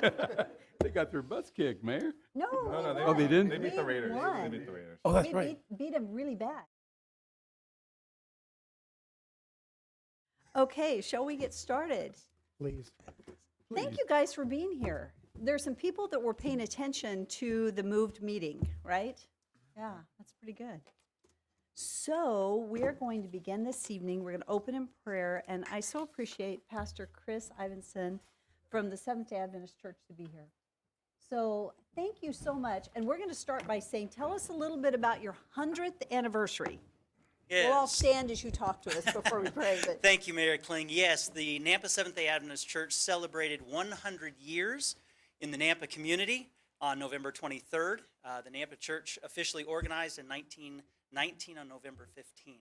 They got their butts kicked, Mayor. No, No, Oh, they didn't? They beat the We Raiders. won. They beat the Raiders. Oh, that's we right. beat them really bad. Okay, shall we get started? Please. Thank you guys for being here. There's some people that were paying attention to the moved meeting, right? Yeah, that's pretty good. So we're going to begin this evening. We're going to open in prayer, and I so appreciate Pastor Chris Ivinson from the Seventh-day Adventist Church to be here. So thank you so much. And we're going to start by saying, tell us a little bit about your 100th anniversary. We'll all Yes. stand as you talk to us before we pray. But Thank you, Mayor Kling. Yes, the Nampa Seventh-day Adventist Church celebrated 100 years in the Nampa community on November 23rd. The Nampa Church officially organized in 1919 on November 15th.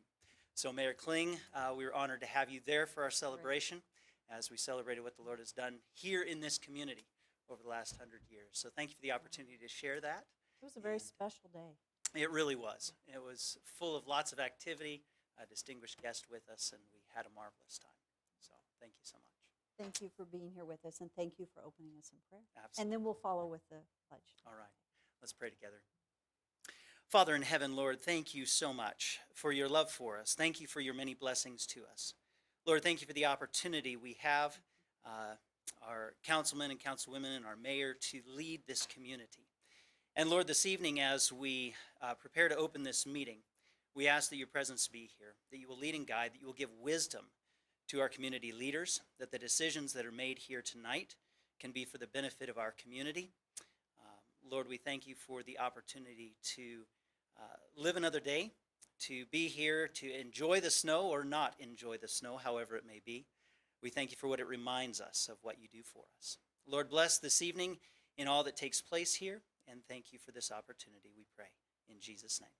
So, Mayor Kling, we were honored to have you there for our celebration as we celebrated what the Lord has done here in this community over the last 100 years. So thank you for the opportunity to share that. it was a very special day. It really was. It was full of lots of activity, a distinguished guest with us, and we had a marvelous time. So thank you so much. Thank you for being here with us, and thank you for opening us in prayer. Absolutely. And then we'll follow with the pledge. All right, let's pray together. Father in heaven, Lord, thank you so much for your love for us. Thank you for your many blessings to us. Lord, thank you for the opportunity we have, our councilmen and councilwomen and our mayor, to lead this community. And Lord, this evening as we prepare to open this meeting, we ask that your presence be here, that you will lead and guide, that you will give wisdom to our community leaders, that the decisions that are made here tonight can be for the benefit of our community. Lord, we thank you for the opportunity to live another day, to be here, to enjoy the snow or not enjoy the snow, however it may be. We thank you for what it reminds us of what you do for us. Lord, bless this evening in all that takes place here, and thank you for this opportunity, we pray. In Jesus' name.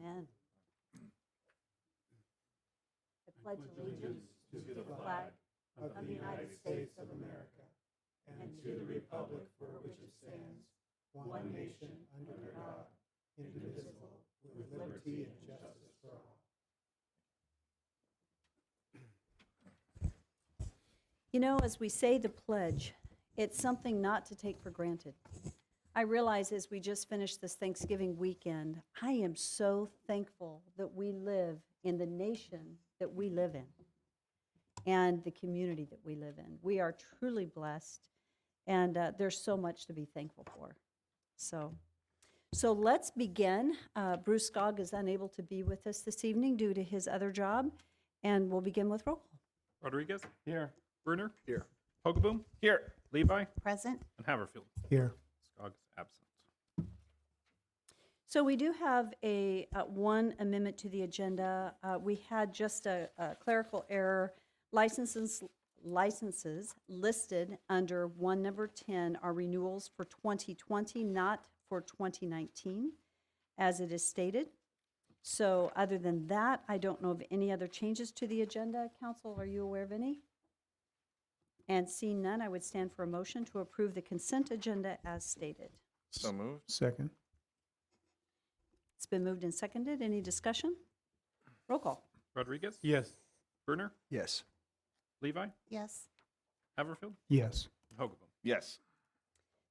Amen. I pledge allegiance to the flag of the United States of America and to the republic for which it stands, one nation, under God, indivisible, with liberty and justice for all. You know, as we say the pledge, it's something not to take for granted. I realize as we just finished this Thanksgiving weekend, I am so thankful that we live in the nation that we live in and the community that we live in. We are truly blessed, and there's so much to be thankful for. So let's begin. Bruce Skog is unable to be with us this evening due to his other job, and we'll begin with roll call. Rodriguez, Here. Bruner, Here. Hogaboom, here, Levi, Present. and Haverfield. Here. Skog is absent. So we do have a one amendment to the agenda. We had just a clerical error. Licenses listed under one number 10 are renewals for 2020, not for 2019, as it is stated. So other than that, I don't know of any other changes to the agenda. Council, are you aware of any? And seeing none, I would stand for a motion to approve the consent agenda as stated. So moved. Second. It's been moved and seconded. Any discussion? Roll call. Rodriguez, Yes. Bruner, Yes. Levi, Yes. Haverfield, Yes. and Hogaboom. Yes.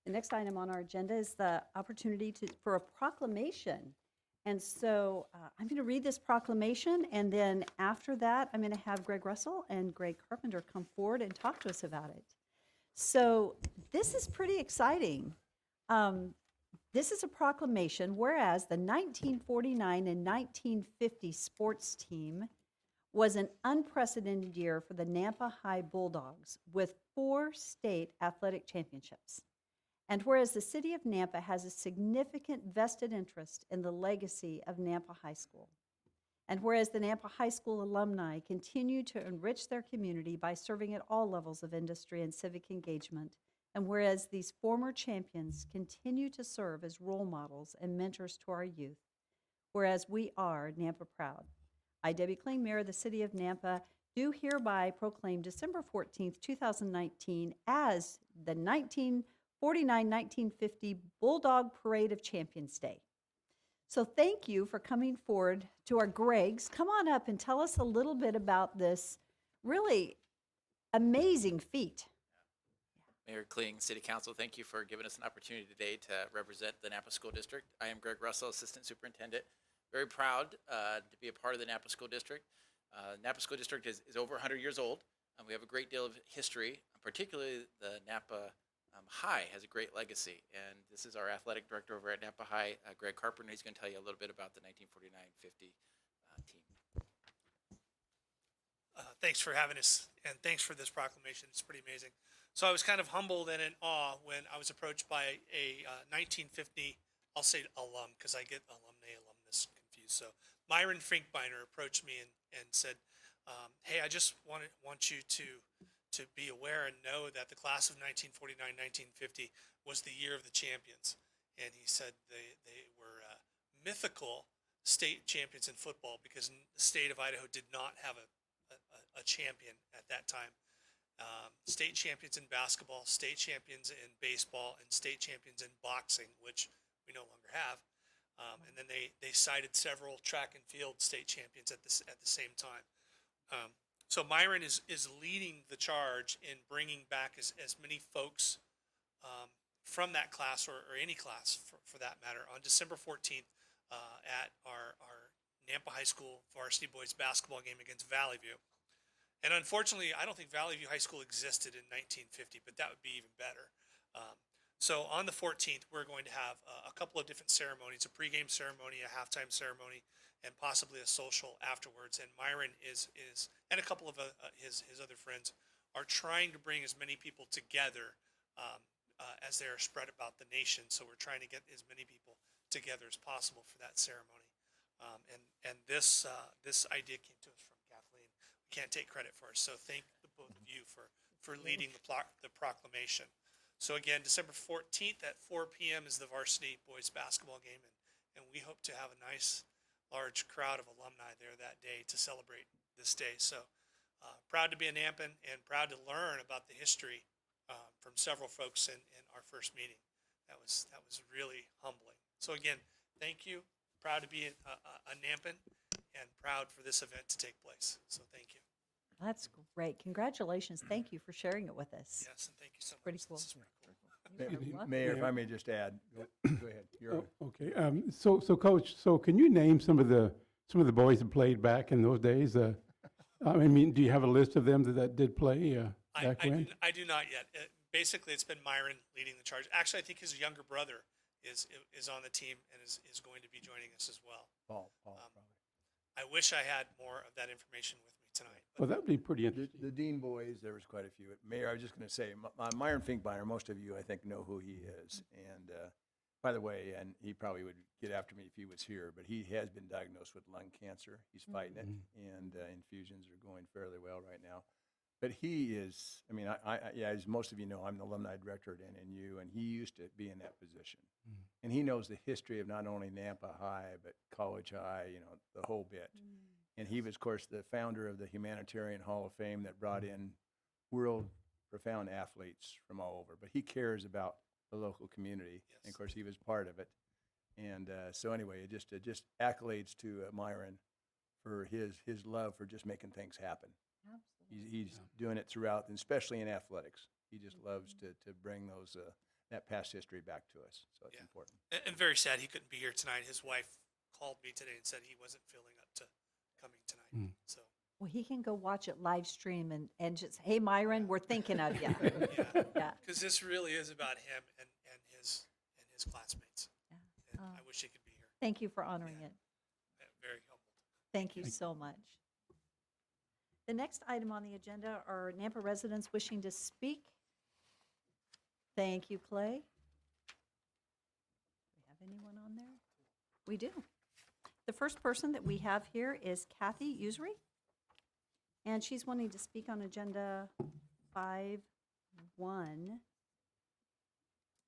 The next item on our agenda is the opportunity for a proclamation. And so I'm going to read this proclamation, and then after that, I'm going to have Greg Russell and Greg Carpenter come forward and talk to us about it. So this is pretty exciting. This is a proclamation, whereas the 1949 and 1950 sports team was an unprecedented year for the Nampa High Bulldogs with 4 state athletic championships. And whereas the city of Nampa has a significant vested interest in the legacy of Nampa High School. And whereas the Nampa High School alumni continue to enrich their community by serving at all levels of industry and civic engagement, and whereas these former champions continue to serve as role models and mentors to our youth, whereas we are Nampa proud. I, Debbie Kling, Mayor of the City of Nampa, do hereby proclaim December 14th, 2019 as the 1949-1950 Bulldog Parade of Champions Day. So thank you for coming forward to our Gregs. Come on up and tell us a little bit about this really amazing feat. Mayor Kling, City Council, thank you for giving us an opportunity today to represent the Napa School District. I am Greg Russell, Assistant Superintendent. Very proud to be a part of the Napa School District. Napa School District is over 100 years old. We have a great deal of history, particularly the Napa High has a great legacy. And this is our athletic director over at Napa High, Greg Carpenter. He's going to tell you a little bit about the 1949-50 team. Thanks for having us, and thanks for this proclamation. It's pretty amazing. So I was kind of humbled and in awe when I was approached by a 1950, I'll say alum because I get alumnus confused. So Myron Finkbeiner approached me and said, hey, I just want you to be aware and know that the class of 1949-1950 was the year of the champions. And he said they were mythical state champions in football because the state of Idaho did not have a champion at that time. State champions in basketball, state champions in baseball, and state champions in boxing, which we no longer have. And then they cited several track and field state champions at the same time. So Myron is leading the charge in bringing back as many folks from that class or any class for that matter on December 14th at our Nampa High School varsity boys basketball game against Valley View. And unfortunately, I don't think Valley View High School existed in 1950, but that would be even better. So on the 14th, we're going to have a couple of different ceremonies, a pregame ceremony, a halftime ceremony, and possibly a social afterwards. And Myron is and a couple of his other friends are trying to bring as many people together as they are spread about the nation. So we're trying to get as many people together as possible for that ceremony. And this idea came to us from Kathleen. We can't take credit for it. So thank the both of you for leading the proclamation. So again, December 14th at 4 p.m. is the varsity boys basketball game, and we hope to have a nice, large crowd of alumni there that day to celebrate this day. So proud to be a Nampan and proud to learn about the history from several folks in our first meeting. That was really humbling. So again, thank you. Proud to be a Nampan and proud for this event to take place. So thank you. That's great. Congratulations. Thank you for sharing it with us. Yes, and thank you so much. Pretty cool. This is pretty cool. You're welcome. Mayor, if Mayor. I may just add, go ahead. You're on. Okay, so Coach, so can you name some of the boys that played back in those days? I mean, do you have a list of them that did play back when? I do not yet. Basically, it's been Myron leading the charge. Actually, I think his younger brother is on the team and is going to be joining us as well. Paul, probably. I wish I had more of that information with me tonight. Well, that would be pretty The interesting. Dean boys, there was quite a few. Mayor, I was just going to say, Myron Finkbeiner, most of you, I think, know who he is. And by the way, and he probably would get after me if he was here, but he has been diagnosed with lung cancer. He's fighting it, and infusions are going fairly well right now. But he is, I mean, yeah, as most of you know, I'm the alumni director at NNU, and he used to be in that position. And he knows the history of not only Nampa High, but College High, you know, the whole bit. And he was, of course, the founder of the Humanitarian Hall of Fame that brought in world profound athletes from all over. But he cares about the local community. Yes. And, of course, he was part of it. And so anyway, just accolades to Myron for his love for just making things happen. He's doing it throughout, and especially in athletics. He just loves to bring those that past history back to us. So it's Yeah. important. And very sad he couldn't be here tonight. His wife called me today and said he wasn't feeling up to coming tonight. So Well, he can go watch it live stream and just, hey, Myron, we're thinking of you. yeah, Yeah. because this really is about him and his classmates. Yeah. And Oh. I wish he could be here. Thank you for honoring it. Very humbled. Thank you so much. The next item on the agenda are Nampa residents wishing to speak. Thank you, Clay. Do we have anyone on there? We do. The first person that we have here is Kathy Usery, and she's wanting to speak on Agenda 5.1.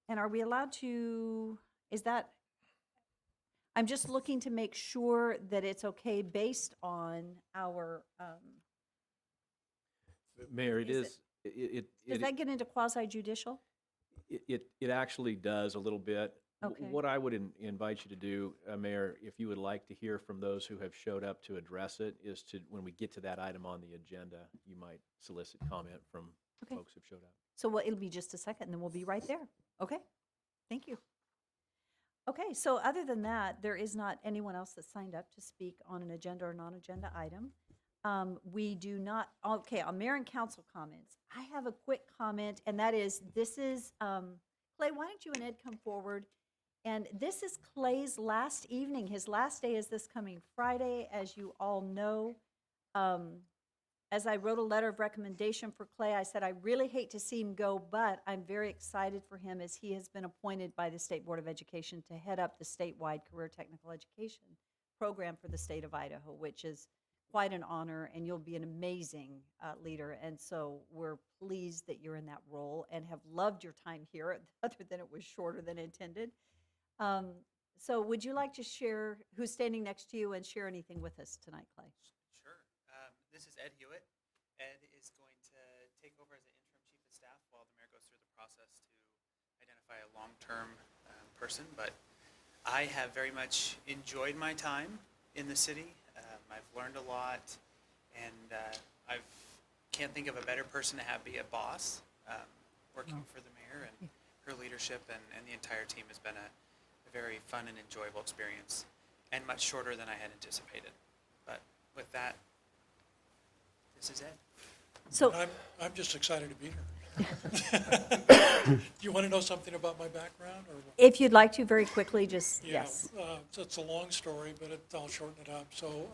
And are we allowed to, is that, I'm just looking to make sure that it's okay based on our, Mayor, it Is is, it, does that get into quasi judicial? it actually does a little bit. Okay. What I would invite you to do, Mayor, if you would like to hear from those who have showed up to address it, is to, when we get to that item on the agenda, you might solicit comment from Okay. folks who've showed up. So it'll be just a second, and then we'll be right there. Okay? Thank you. Okay, so other than that, there is not anyone else that signed up to speak on an agenda or non-agenda item. We do not, okay, on mayor and council comments, I have a quick comment, and that is, this is, Clay, why don't you and Ed come forward? And this is Clay's last evening. His last day is this coming Friday, as you all know. As I wrote a letter of recommendation for Clay, I said, I really hate to see him go, but I'm very excited for him as he has been appointed by the State Board of Education to head up the statewide career technical education program for the state of Idaho, which is quite an honor, and you'll be an amazing leader. And so we're pleased that you're in that role and have loved your time here, other than it was shorter than intended. So would you like to share who's standing next to you and share anything with us tonight, Clay? Sure. This is Ed Hewitt. Ed is going to take over as the interim chief of staff while the mayor goes through the process to identify a long-term person. But I have very much enjoyed my time in the city. I've learned a lot, and I can't think of a better person to have be a boss working for the mayor, and her leadership and the entire team has been a very fun and enjoyable experience, and much shorter than I had anticipated. But with that, this is Ed. So, I'm just excited to be here. Do you want to know something about my background, or? if you'd like to, very quickly, just, Yeah, yes. so it's a long story, but I'll shorten it up. So,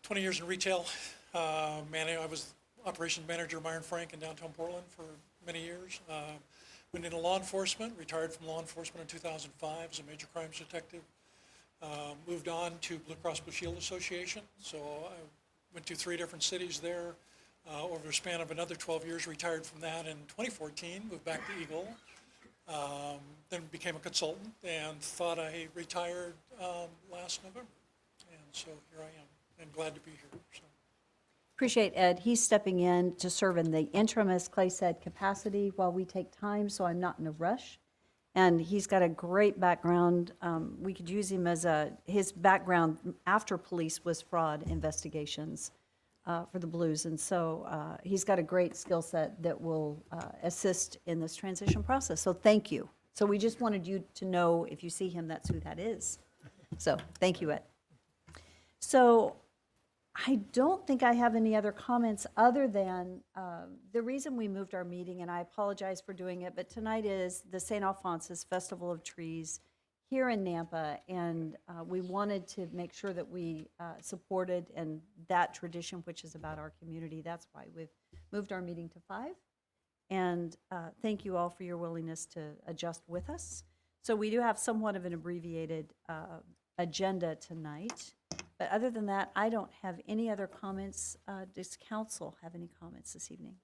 20 years in retail. I was operations manager of Myron Frank in downtown Portland for many years. Went into law enforcement, retired from law enforcement in 2005 as a major crimes detective. Moved on to Blue Cross Blue Shield Association. So I went to 3 different cities there. Over a span of another 12 years, retired from that in 2014, moved back to Eagle. Then became a consultant and thought I retired last November. And so here I am, and glad to be here. So. Appreciate Ed. He's stepping in to serve in the interim, as Clay said, capacity while we take time, so I'm not in a rush. And he's got a great background. We could use him as his background after police was fraud investigations for the Blues. And so he's got a great skill set that will assist in this transition process. So thank you. So we just wanted you to know, if you see him, that's who that is. So thank you, Ed. So I don't think I have any other comments other than the reason we moved our meeting, and I apologize for doing it, but tonight is the St. Alphonsus Festival of Trees here in Nampa, and we wanted to make sure that we supported and that tradition, which is about our community. That's why we've moved our meeting to 5. And thank you all for your willingness to adjust with us. So we do have somewhat of an abbreviated agenda tonight. But other than that, I don't have any other comments. Does council have any comments this evening?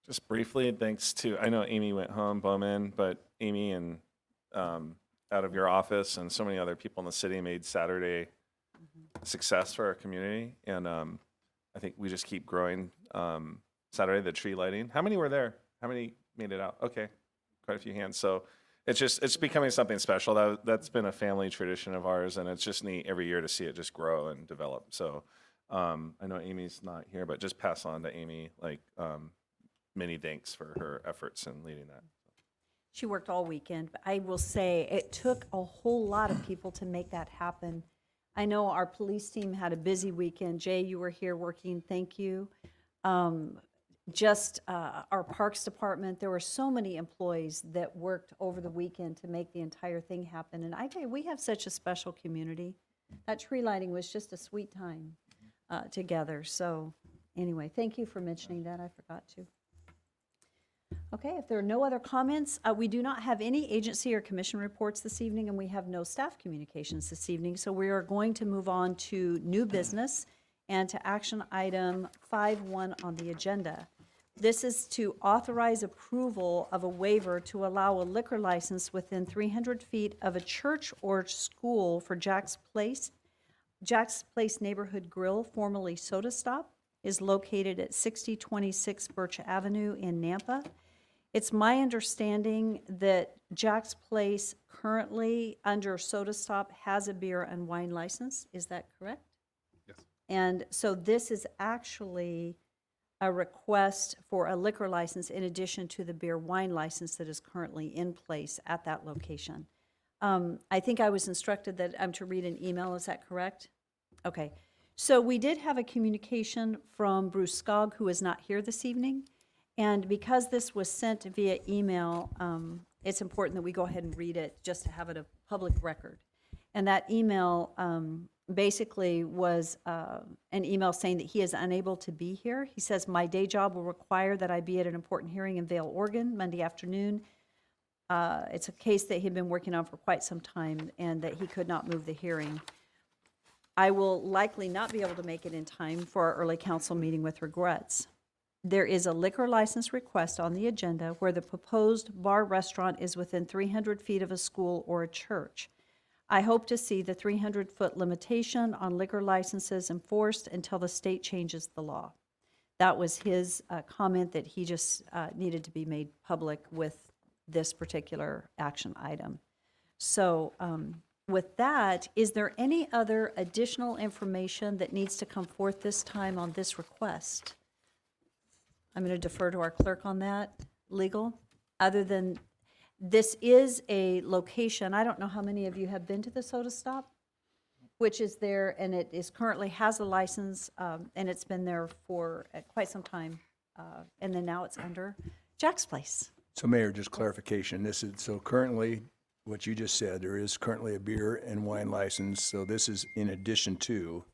Just briefly, thanks to, I know Amy went home, Bowman, but Amy and out of your office and so many other people in the city made Saturday a success for our community. And I think we just keep growing. Saturday, the tree lighting. How many were there? How many made it out? Okay, quite a few hands. So it's becoming something special. That's been a family tradition of ours, and it's just neat every year to see it just grow and develop. So I know Amy's not here, but just pass on to Amy, many thanks for her efforts in leading that. She worked all weekend, but I will say it took a whole lot of people to make that happen. I know our police team had a busy weekend. Jay, you were here working. Thank you. Our parks department, there were so many employees that worked over the weekend to make the entire thing happen. And I tell you, we have such a special community. That tree lighting was just a sweet time together. So anyway, thank you for mentioning that. I forgot to. Okay, if there are no other comments, we do not have any agency or commission reports this evening, and we have no staff communications this evening. So we are going to move on to new business and to action item 5.1 on the agenda. This is to authorize approval of a waiver to allow a liquor license within 300 feet of a church or school for Jack's Place. Jack's Place Neighborhood Grill, formerly Soda Stop, is located at 6026 Birch Avenue in Nampa. It's my understanding that Jack's Place currently, under Soda Stop, has a beer and wine license. Is that correct? Yes. And so this is actually a request for a liquor license in addition to the beer wine license that is currently in place at that location. I think I was instructed that I'm to read an email, is that correct? Okay. So we did have a communication from Bruce Skog, who is not here this evening. And because this was sent via email, it's important that we go ahead and read it just to have it a public record. And that email basically was an email saying that he is unable to be here. He says, "My day job will require that I be at an important hearing in Vail, Oregon, Monday afternoon. It's a case that he'd been working on for quite some time and that he could not move the hearing. I will likely not be able to make it in time for our early council meeting with regrets. There is a liquor license request on the agenda where the proposed bar restaurant is within 300 feet of a school or a church. I hope to see the 300-foot limitation on liquor licenses enforced until the state changes the law." That was his comment that he just needed to be made public with this particular action item. So with that, is there any other additional information that needs to come forth this time on this request? I'm going to defer to our clerk on that, legal, other than this is a location. I don't know how many of you have been to the Soda Stop, which is there, and it is currently has a license, and it's been there for quite some time, and then now it's under Jack's Place. So Mayor, just clarification, this is, so currently, what you just said, there is currently a beer and wine license, so this is in addition to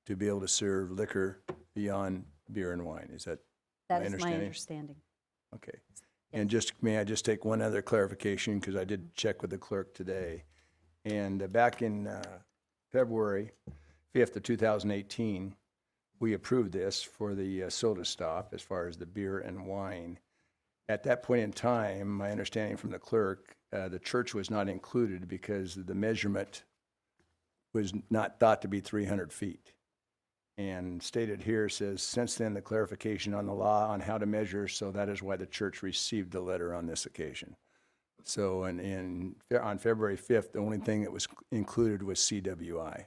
be able to serve liquor beyond beer and wine, is that That my is my understanding? understanding. Okay. And just, may I just take one other clarification, because I did check with the clerk today. And back in February 5th of 2018, we approved this for the Soda Stop as far as the beer and wine. At that point in time, my understanding from the clerk, the church was not included because the measurement was not thought to be 300 feet. And stated here says, since then, the clarification on the law on how to measure, so that is why the church received the letter on this occasion. So on February 5th, the only thing that was included was CWI.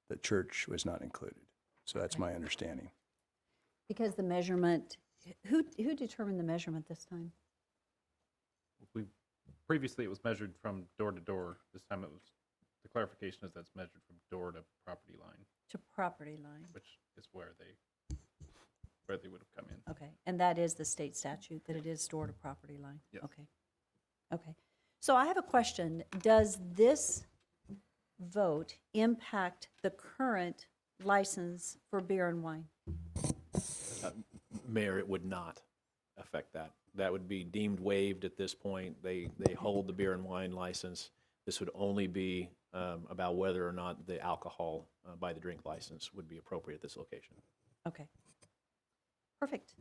The church was not included. So that's my understanding. Because the measurement, who determined the measurement this time? Previously, it was measured from door to door. This time, the clarification is that's measured from door to property line, To property line. which is where they would have come in. Okay, and that is the state statute, that it is door to property line? Yes. Okay, okay. So I have a question. Does this vote impact the current license for beer and wine? Mayor, it would not affect that. That would be deemed waived at this point. They hold the beer and wine license. This would only be about whether or not the alcohol by the drink license would be appropriate at this location. Okay, perfect.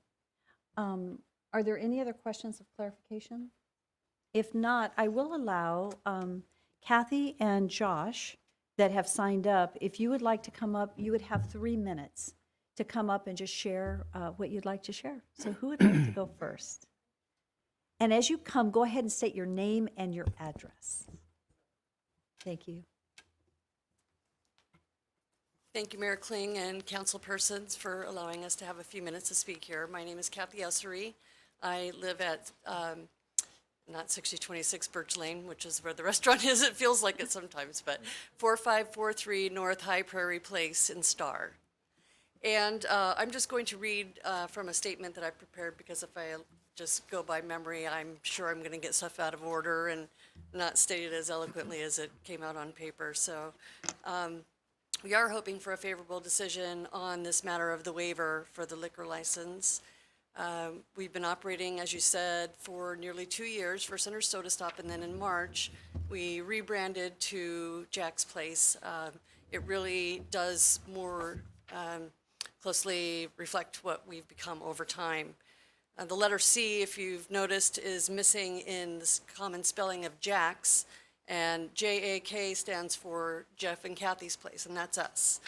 Are there any other questions of clarification? If not, I will allow Kathy and Josh that have signed up, if you would like to come up, you would have 3 minutes to come up and just share what you'd like to share. So who would like to go first? And as you come, go ahead and state your name and your address. Thank you. Thank you, Mayor Kling and council persons, for allowing us to have a few minutes to speak here. My name is Kathy Essery. I live at, not 6026 Birch Lane, which is where the restaurant is. It feels like it sometimes, but 4543 North High Prairie Place in Star. And I'm just going to read from a statement that I prepared, because if I just go by memory, I'm sure I'm going to get stuff out of order and not state it as eloquently as it came out on paper. So we are hoping for a favorable decision on this matter of the waiver for the liquor license. We've been operating, as you said, for nearly 2 years, first under Soda Stop, and then in March, we rebranded to Jack's Place. It really does more closely reflect what we've become over time. The letter C, if you've noticed, is missing in the common spelling of Jack's, and JAK stands for Jeff and Kathy's Place, and that's us.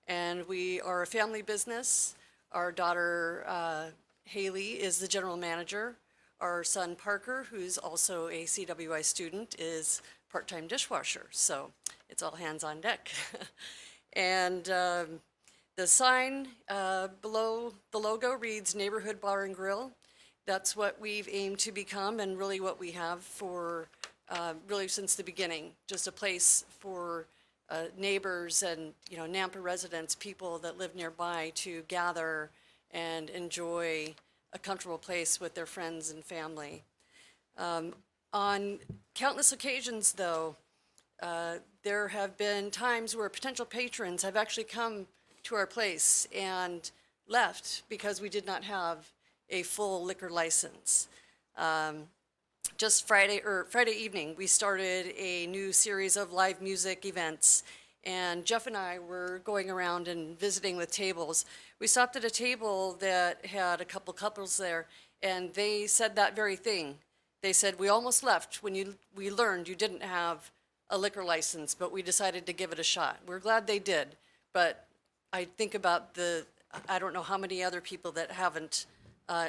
And we are a family business. Our daughter, Haley, is the general manager. Our son, Parker, who's also a CWI student, is part-time dishwasher. So it's all hands on deck. And The sign below the logo reads Neighborhood Bar and Grill. That's what we've aimed to become and really what we have for really since the beginning. Just a place for neighbors and, Nampa residents, people that live nearby to gather and enjoy a comfortable place with their friends and family. On countless occasions, though, there have been times where potential patrons have actually come to our place and left because we did not have a full liquor license. Just Friday evening, we started a new series of live music events, and Jeff and I were going around and visiting with tables. We stopped at a table that had a couple couples there, and they said that very thing. They said, we almost left when we learned you didn't have a liquor license, but we decided to give it a shot. We're glad they did, but I think about I don't know how many other people that haven't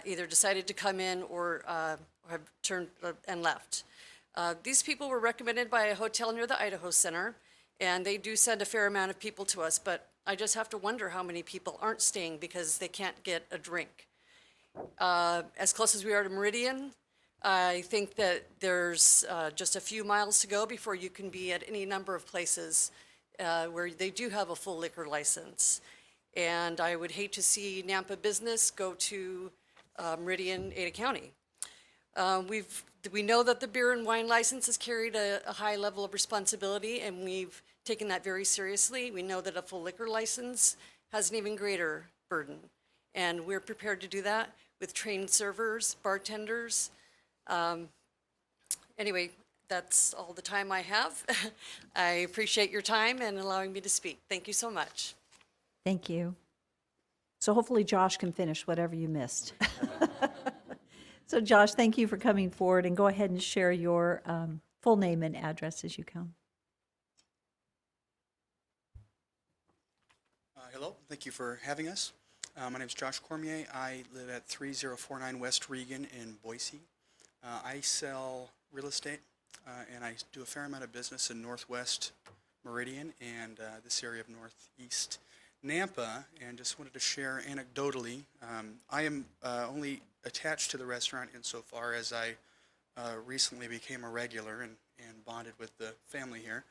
either decided to come in or have turned and left. These people were recommended by a hotel near the Idaho Center, and they do send a fair amount of people to us, but I just have to wonder how many people aren't staying because they can't get a drink. As close as we are to Meridian, I think that there's just a few miles to go before you can be at any number of places where they do have a full liquor license. And I would hate to see Nampa business go to Meridian, Ada County. We know that the beer and wine license has carried a high level of responsibility, and we've taken that very seriously. We know that a full liquor license has an even greater burden, and we're prepared to do that with trained servers, bartenders. Anyway, that's all the time I have. I appreciate your time and allowing me to speak. Thank you so much. Thank you. So hopefully Josh can finish whatever you missed. So Josh, thank you for coming forward, and go ahead and share your full name and address as you come. Hello, thank you for having us. My name is Josh Cormier. I live at 3049 West Regan in Boise. I sell real estate, and I do a fair amount of business in Northwest Meridian and this area of Northeast Nampa, and just wanted to share anecdotally. I am only attached to the restaurant insofar as I recently became a regular and bonded with the family here,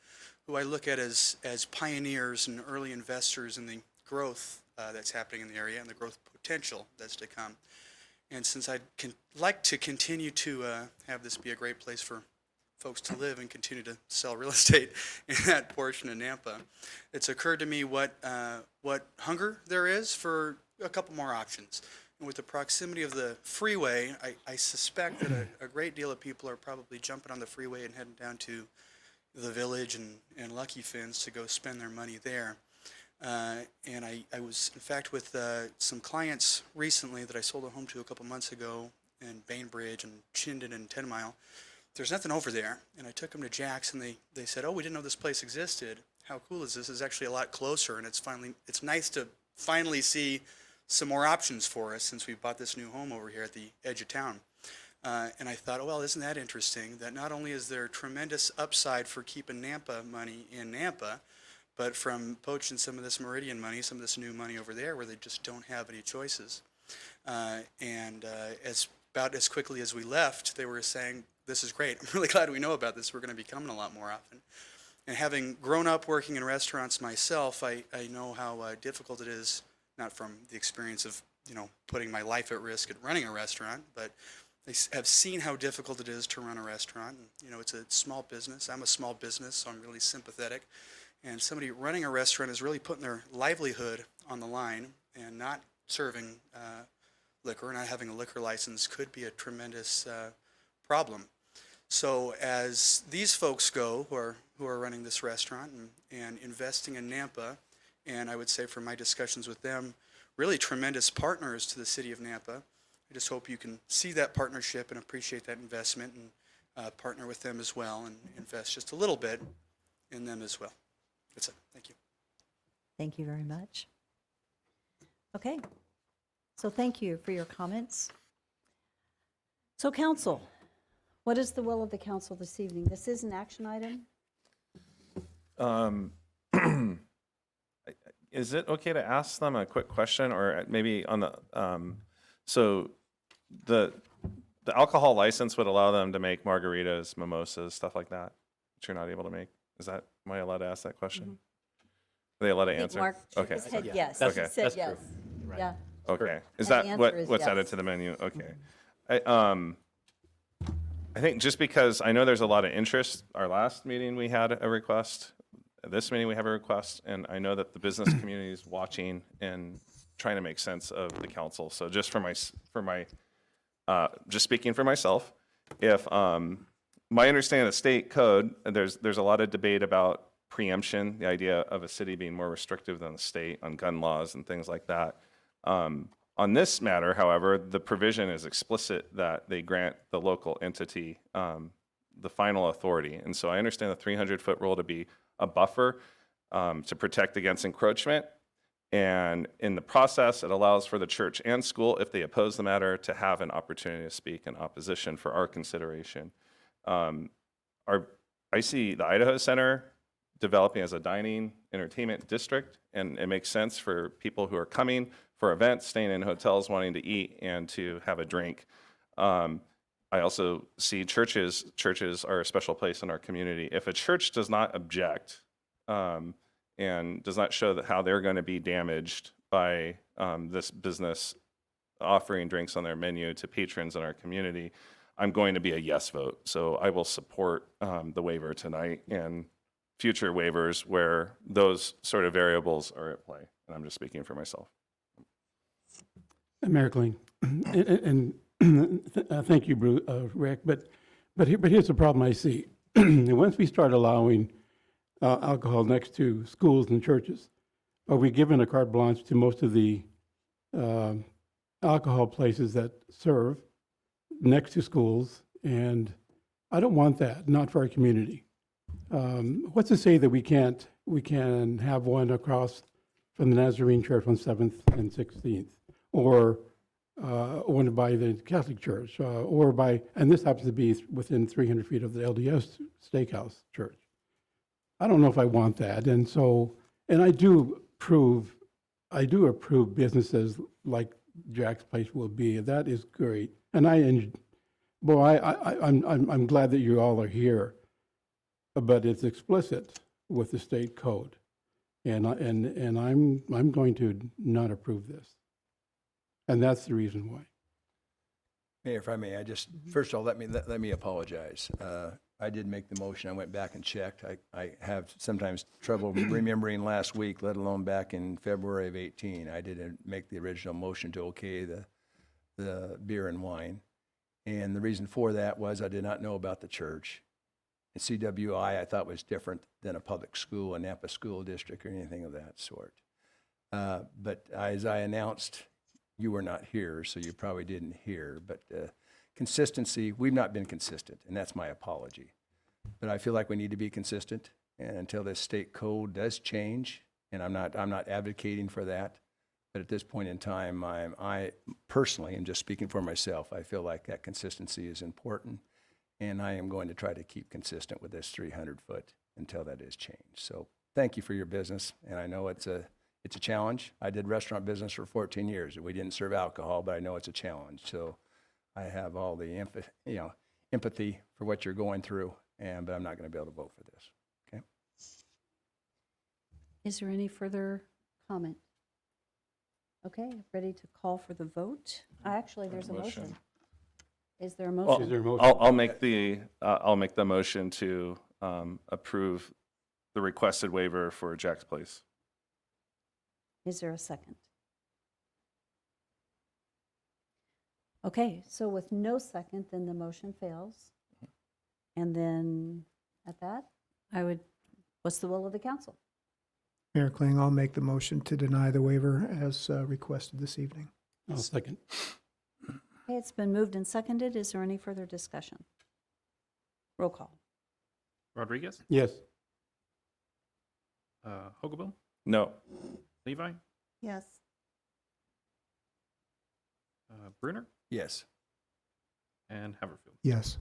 who I look at as pioneers and early investors in the growth that's happening in the area and the growth potential that's to come. And since I'd like to continue to have this be a great place for folks to live and continue to sell real estate in that portion of Nampa, it's occurred to me what hunger there is for a couple more options. And with the proximity of the freeway, I suspect that a great deal of people are probably jumping on the freeway and heading down to the Village and Lucky Fins to go spend their money there. And I was, in fact, with some clients recently that I sold a home to a couple months ago in Bainbridge and Chinden and 10 Mile. There's nothing over there. And I took them to Jack's, and they said, oh, we didn't know this place existed. How cool is this? It's actually a lot closer, and it's nice to finally see some more options for us since we bought this new home over here at the edge of town. And I thought, oh, well, isn't that interesting that not only is there tremendous upside for keeping Nampa money in Nampa, but from poaching some of this Meridian money, some of this new money over there where they just don't have any choices. About as quickly as we left, they were saying, this is great. I'm really glad we know about this. We're going to be coming a lot more often. And having grown up working in restaurants myself, I know how difficult it is, not from the experience of putting my life at risk at running a restaurant, but I have seen how difficult it is to run a restaurant. And, it's a small business. I'm a small business, so I'm really sympathetic. And somebody running a restaurant is really putting their livelihood on the line, and not serving liquor, not having a liquor license could be a tremendous problem. So as these folks go, who are running this restaurant and investing in Nampa, and I would say from my discussions with them, really tremendous partners to the city of Nampa. I just hope you can see that partnership and appreciate that investment and partner with them as well and invest just a little bit in them as well. That's it. Thank you. Thank you very much. Okay, so thank you for your comments. So council, what is the will of the council this evening? This is an action item? is it okay to ask them a quick question, or maybe on the, so the alcohol license would allow them to make margaritas, mimosas, stuff like that, which you're not able to make? Am I allowed to ask that question? Are they allowed to I think answer? Mark shook Okay. his head Yeah, yes. that's- He said that's true. yes. Right. Yeah. Okay. Is And the that answer is what's added yes. to the menu? Okay. I think just because I know there's a lot of interest, our last meeting we had a request, this meeting we have a request, and I know that the business community is watching and trying to make sense of the council. So just just speaking for myself, if my understanding of the state code, there's a lot of debate about preemption, the idea of a city being more restrictive than the state on gun laws and things like that. On this matter, however, the provision is explicit that they grant the local entity the final authority. And so I understand the 300-foot rule to be a buffer to protect against encroachment. And in the process, it allows for the church and school, if they oppose the matter, to have an opportunity to speak in opposition for our consideration. I see the Idaho Center developing as a dining entertainment district, and it makes sense for people who are coming for events, staying in hotels, wanting to eat and to have a drink. I also see churches are a special place in our community. If a church does not object and does not show that how they're going to be damaged by this business offering drinks on their menu to patrons in our community, I'm going to be a yes vote. So I will support the waiver tonight and future waivers where those sort of variables are at play. And I'm just speaking for myself. Mayor Kling, and thank you, Rick, but here's the problem I see. Once we start allowing alcohol next to schools and churches, are we giving a carte blanche to most of the alcohol places that serve next to schools? And I don't want that, not for our community. What's to say that we can have one across from the Nazarene Church on 7th and 16th, or one by the Catholic Church, and this happens to be within 300 feet of the LDS Steakhouse Church. I don't know if I want that, and I do approve businesses like Jack's Place will be. That is great, and I'm glad that you all are here, but it's explicit with the state code, and I'm going to not approve this, and that's the reason why. Mayor, if I may, first of all, let me apologize. I did make the motion. I went back and checked. I have sometimes trouble remembering last week, let alone back in February of 18. I didn't make the original motion to okay the beer and wine. And the reason for that was I did not know about the church. And CWI I thought was different than a public school, a Napa school district, or anything of that sort. But as I announced, you were not here, so you probably didn't hear. But consistency, we've not been consistent, and that's my apology. But I feel like we need to be consistent, and until this state code does change, and I'm not advocating for that. But at this point in time, I personally am just speaking for myself. I feel like that consistency is important, and I am going to try to keep consistent with this 300-foot until that is changed. So thank you for your business, and I know it's a challenge. I did restaurant business for 14 years, and we didn't serve alcohol, but I know it's a challenge. So I have all the empathy for what you're going through, but I'm not going to be able to vote for this. Okay. Is there any further comment? Okay, ready to call for the vote? Actually, there's a motion. Is there a Well, motion? Is there a motion? I'll make the motion to approve the requested waiver for Jack's Place. Is there a second? Okay, so with no second, then the motion fails. And then at that, what's the will of the council? Mayor Kling, I'll make the motion to deny the waiver as requested this evening. I'll second. Okay, it's been moved and seconded. Is there any further discussion? Roll call. Rodriguez, Yes. Hogaboom, No. Levi, Yes. Brunner, Yes. and Haverfield. Yes.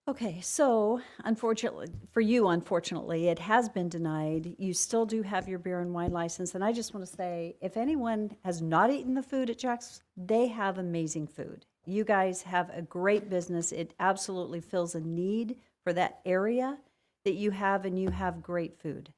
Okay, so unfortunately, for you, unfortunately, it has been denied. You still do have your beer and wine license. And I just want to say, if anyone has not eaten the food at Jack's, they have amazing food. You guys have a great business. It absolutely fills a need for that area that you have, and you have great food.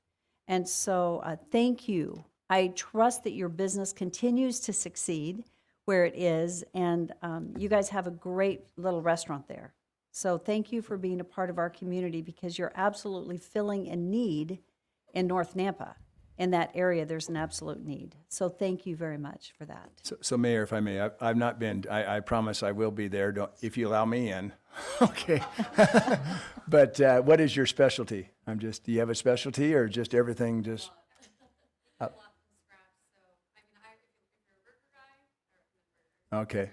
And so thank you. I trust that your business continues to succeed where it is, and you guys have a great little restaurant there. So thank you for being a part of our community, because you're absolutely filling a need in North Nampa. In that area, there's an absolute need. So thank you very much for that. So Mayor, if I may, I've not been, I promise I will be there, if you allow me in. Okay. But what is your specialty? Do you have a specialty, or just everything just? Okay.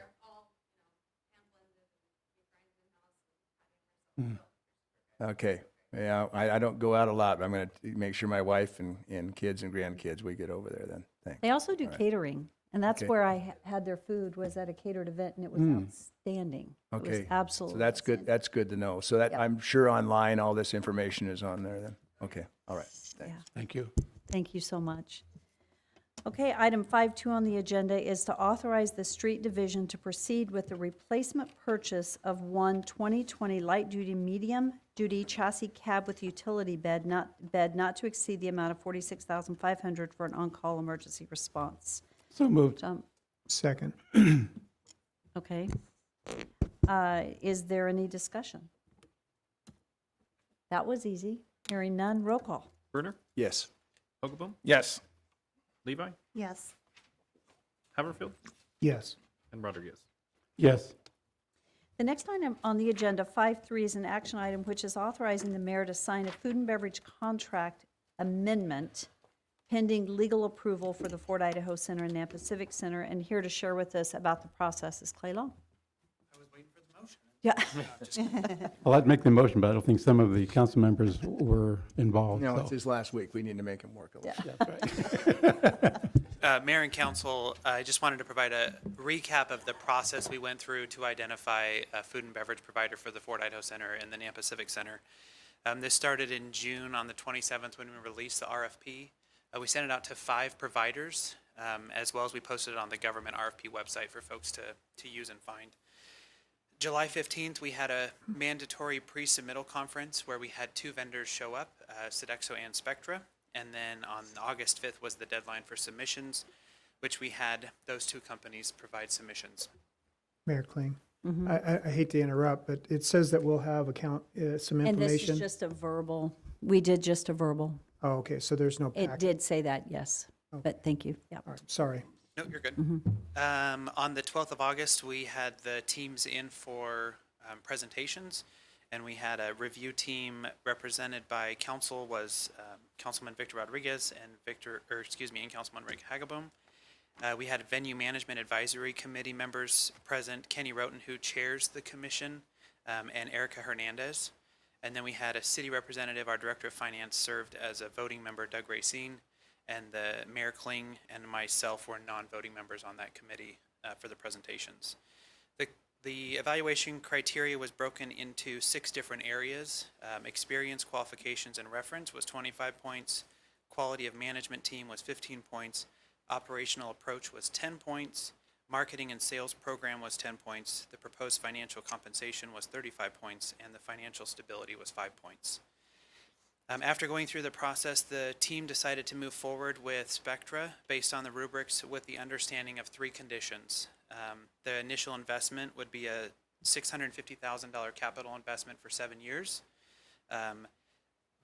Okay. Yeah, I don't go out a lot, but I'm going to make sure my wife and kids and grandkids, we get over there then. Thanks. They also do All right. catering, and that's Okay. where I had their food, was at a catered event, and it was outstanding. It was Okay. absolutely. So that's good. outstanding. That's good to know. So that, Yep. I'm sure online, all this information is on there then. Okay. All right. Thanks. Yeah. Thank you. Thank you so much. Okay, item 5.2 on the agenda is to authorize the street division to proceed with the replacement purchase of one 2020 light-duty, medium-duty chassis cab with utility bed not to exceed the amount of $46,500 for an on-call emergency response. So moved. Second. Okay. Is there any discussion? That was easy. Hearing none, roll call. Bruner, Yes. Hogaboom, Yes. Levi, Yes. Haverfield, Yes. and Rodriguez. Yes. The next item on the agenda, 5.3, is an action item which is authorizing the mayor to sign a food and beverage contract amendment pending legal approval for the Fort Idaho Center and Nampa Civic Center. And here to share with us about the process is Clay Long. I was waiting for the motion. Yeah. Well, I'd make the motion, but I don't think some of the council members were involved. No, so. it's his last week. We need to make him work a little. Yeah. Mayor and council, I just wanted to provide a recap of the process we went through to identify a food and beverage provider for the Fort Idaho Center and the Nampa Civic Center. This started in June on the 27th when we released the RFP. We sent it out to 5 providers, as well as we posted it on the government RFP website for folks to use and find. July 15th, we had a mandatory pre-submittal conference where we had 2 vendors show up, Sodexo and Spectra. And then on August 5th was the deadline for submissions, which we had those 2 companies provide submissions. Mayor Kling, I hate to interrupt, but it says that we'll have some And this information. is just a verbal. We did just a verbal. Oh, okay, so there's no It packet. did say that, yes. But thank you. Yeah. All right, sorry. No, you're good. On the 12th of August, we had the teams in for presentations, and we had a review team represented by council was Councilman Victor Rodriguez and Councilman Rick Hagaboom. We had venue management advisory committee members present, Kenny Roten, who chairs the commission, and Erica Hernandez. And then we had a city representative, our director of finance served as a voting member, Doug Racine, and the Mayor Kling and myself were non-voting members on that committee for the presentations. The evaluation criteria was broken into 6 different areas. Experience, qualifications, and reference was 25 points. Quality of management team was 15 points. Operational approach was 10 points. Marketing and sales program was 10 points. The proposed financial compensation was 35 points, and the financial stability was 5 points. After going through the process, the team decided to move forward with Spectra based on the rubrics with the understanding of 3 conditions. The initial investment would be a $650,000 capital investment for 7 years.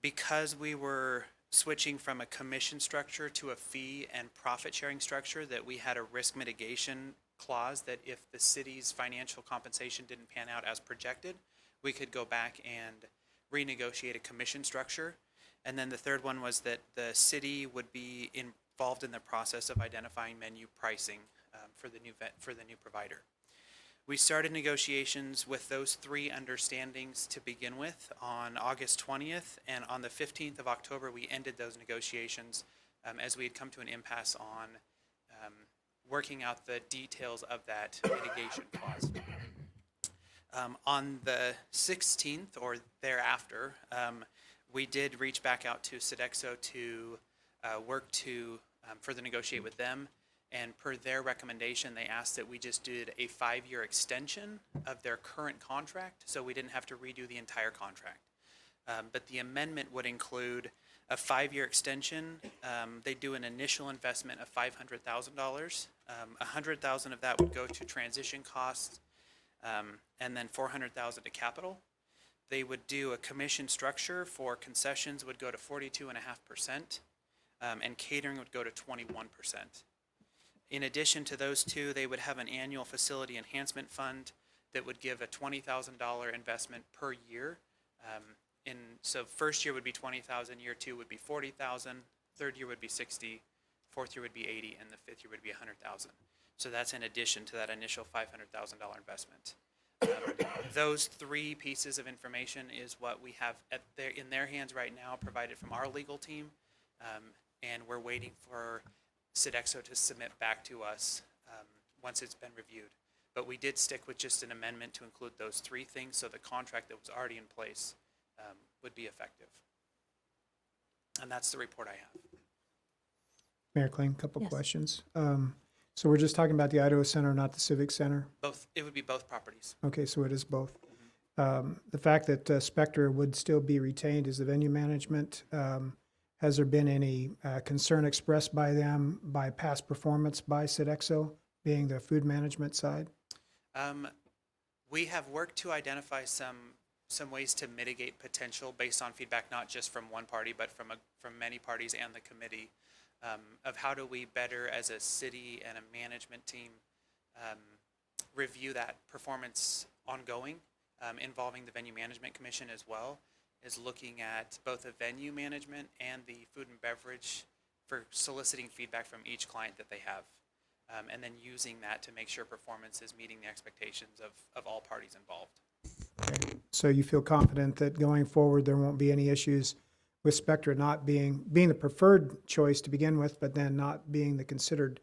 Because we were switching from a commission structure to a fee and profit sharing structure, that we had a risk mitigation clause that if the city's financial compensation didn't pan out as projected, we could go back and renegotiate a commission structure. And then the third one was that the city would be involved in the process of identifying menu pricing for the new provider. We started negotiations with those 3 understandings to begin with on August 20th, and on the 15th of October, we ended those negotiations as we had come to an impasse on working out the details of that mitigation clause. On the 16th or thereafter, we did reach back out to Sodexo to work to further negotiate with them. And per their recommendation, they asked that we just did a 5-year extension of their current contract, so we didn't have to redo the entire contract. But the amendment would include a 5-year extension. They do an initial investment of $500,000. $100,000 of that would go to transition costs, and then $400,000 to capital. They would do a commission structure for concessions would go to 42.5%, and catering would go to 21%. In addition to those two, they would have an annual facility enhancement fund that would give a $20,000 investment per year. So first year would be $20,000, year 2 would be $40,000, third year would be $60,000, fourth year would be $80,000, and the fifth year would be $100,000. So that's in addition to that initial $500,000 investment. Those 3 pieces of information is what we have in their hands right now, provided from our legal team, and we're waiting for Sodexo to submit back to us once it's been reviewed. But we did stick with just an amendment to include those 3 things, so the contract that was already in place would be effective. And that's the report I have. Mayor Kling, couple Yes. questions. So we're just talking about the Idaho Center, not the Civic Center? Both, it would be both properties. Okay, so it is both. The fact that Spectre would still be retained as the venue management, has there been any concern expressed by them by past performance by Sodexo, being the food management side? We have worked to identify some ways to mitigate potential based on feedback, not just from one party, but from many parties and the committee, of how do we better as a city and a management team review that performance ongoing, involving the Venue Management Commission as well, is looking at both the venue management and the food and beverage for soliciting feedback from each client that they have, and then using that to make sure performance is meeting the expectations of all parties involved. Okay. So you feel confident that going forward, there won't be any issues with Spectre not being the preferred choice to begin with, but then not being the considered,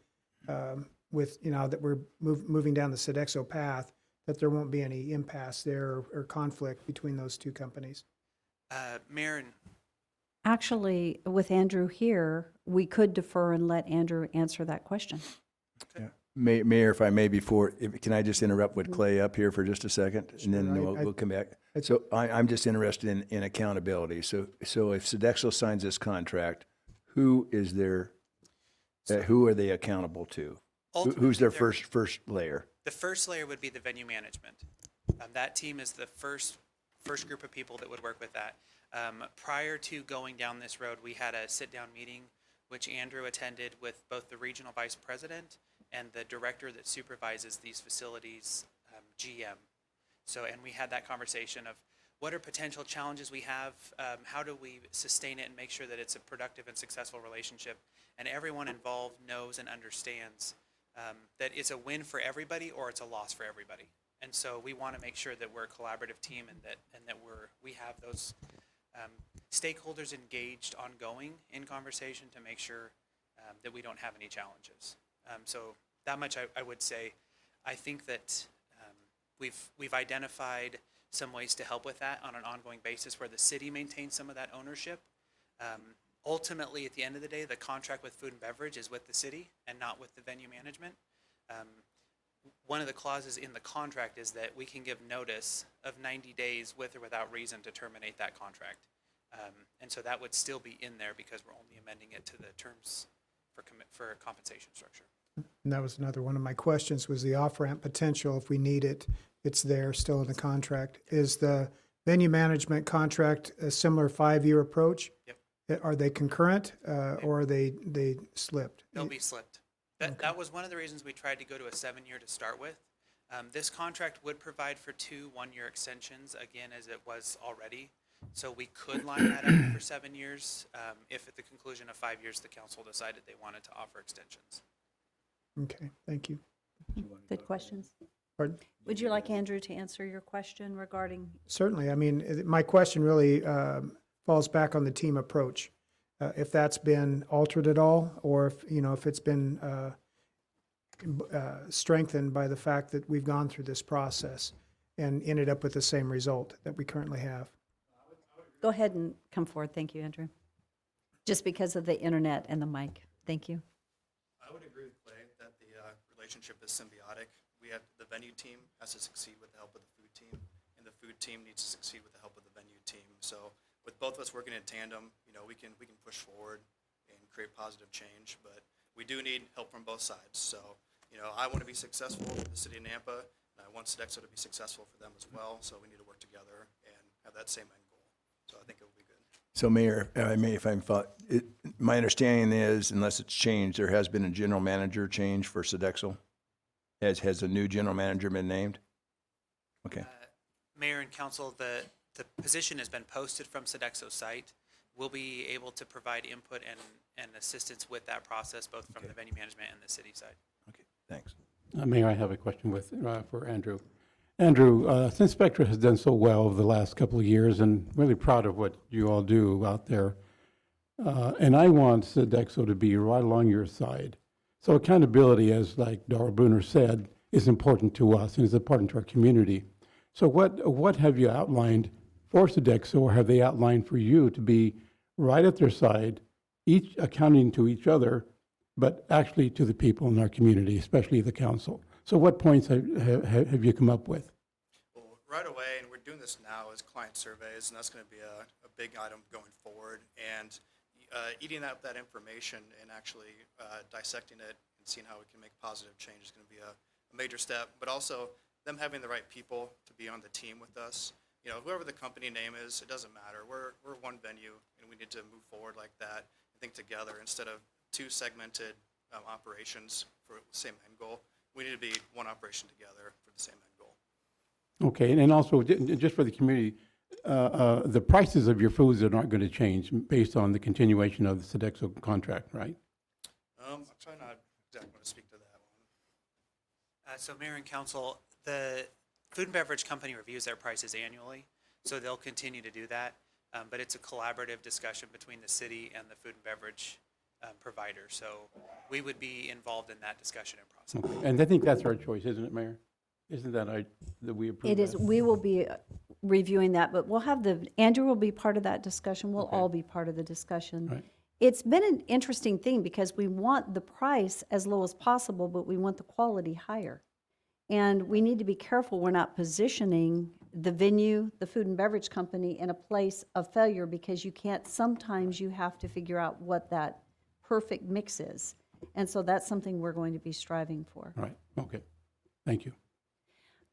with, that we're moving down the Sodexo path, that there won't be any impasse there or conflict between those 2 companies? Mayor, Actually, with Andrew here, we could defer and let Andrew answer that question. Mayor, if I may, can I just interrupt with Clay up here for just a second? And then Sure. we'll come back. So I'm just interested in accountability. So if Sodexo signs this contract, who is who are they accountable to? Who's their first layer? the first layer would be the venue management. That team is the first group of people that would work with that. Prior to going down this road, we had a sit-down meeting, which Andrew attended with both the regional vice president and the director that supervises these facilities, GM. And we had that conversation of what are potential challenges we have, how do we sustain it and make sure that it's a productive and successful relationship, and everyone involved knows and understands that it's a win for everybody or it's a loss for everybody. And so we want to make sure that we're a collaborative team and that we have those stakeholders engaged ongoing in conversation to make sure that we don't have any challenges. So that much I would say. I think that we've identified some ways to help with that on an ongoing basis where the city maintains some of that ownership. Ultimately, at the end of the day, the contract with food and beverage is with the city and not with the venue management. One of the clauses in the contract is that we can give notice of 90 days with or without reason to terminate that contract. And so that would still be in there because we're only amending it to the terms for compensation structure. And that was another one of my questions, was the off-ramp potential. If we need it, it's there still in the contract. Is the venue management contract a similar 5-year approach? Yep. Are they concurrent or are they slipped? They'll be slipped. That was one of the reasons we tried to go to a 7-year to start with. This contract would provide for 2 1-year extensions, again, as it was already. So we could line that up for 7 years if at the conclusion of 5 years the council decided they wanted to offer extensions. Okay, thank you. Good questions. Pardon? Would you like Andrew to answer your question regarding? Certainly. I mean, my question really falls back on the team approach. If that's been altered at all, or if it's been strengthened by the fact that we've gone through this process. and ended up with the same result that we currently have. Go ahead and come forward. Thank you, Andrew. Just because of the internet and the mic. Thank you. I would agree with Clay that the relationship is symbiotic. The venue team has to succeed with the help of the food team, and the food team needs to succeed with the help of the venue team. So with both of us working in tandem, we can push forward and create positive change. But we do need help from both sides. So I want to be successful for the city of Nampa, and I want Sodexo to be successful for them as well. So we need to work together and have that same end goal. So I think it will be good. So Mayor, if I'm, my understanding is, unless it's changed, there has been a general manager change for Sodexo? Has a new general manager been named? Okay. Mayor and council, the position has been posted from Sodexo's site. We'll be able to provide input and assistance with that process, both from the venue management and the city side. Okay, thanks. Mayor, I have a question for Andrew. Andrew, since Spectra has done so well over the last couple of years, and really proud of what you all do out there, and I want Sodexo to be right along your side. So accountability, as like Dara Bruner said, is important to us and is important to our community. So what have you outlined for Sodexo, or have they outlined for you to be right at their side, each accounting to each other, but actually to the people in our community, especially the council? So what points have you come up with? Well, right away, and we're doing this now, is client surveys, and that's going to be a big item going forward. And eating up that information and actually dissecting it and seeing how we can make positive change is going to be a major step. But also them having the right people to be on the team with us. Whoever the company name is, it doesn't matter. We're one venue, and we need to move forward like that and think together instead of two segmented operations for the same end goal. We need to be one operation together for the same end goal. Okay, and also just for the community, the prices of your foods are not going to change based on the continuation of the Sodexo contract, right? I'll try not exactly to speak to that one. So Mayor and council, the Food and Beverage Company reviews their prices annually, so they'll continue to do that. But it's a collaborative discussion between the city and the food and beverage provider. So we would be involved in that discussion and process. Okay. And I think that's our choice, isn't it, Mayor? Isn't that that we approve? It is, that? we will be reviewing that, but we'll have Andrew will be part of that discussion. We'll Okay. all be part of the discussion. Right. It's been an interesting thing because we want the price as low as possible, but we want the quality higher. And we need to be careful we're not positioning the venue, the food and beverage company in a place of failure, because sometimes you have to figure out what that perfect mix is. And so that's something we're going to be striving for. Right, okay. Thank you.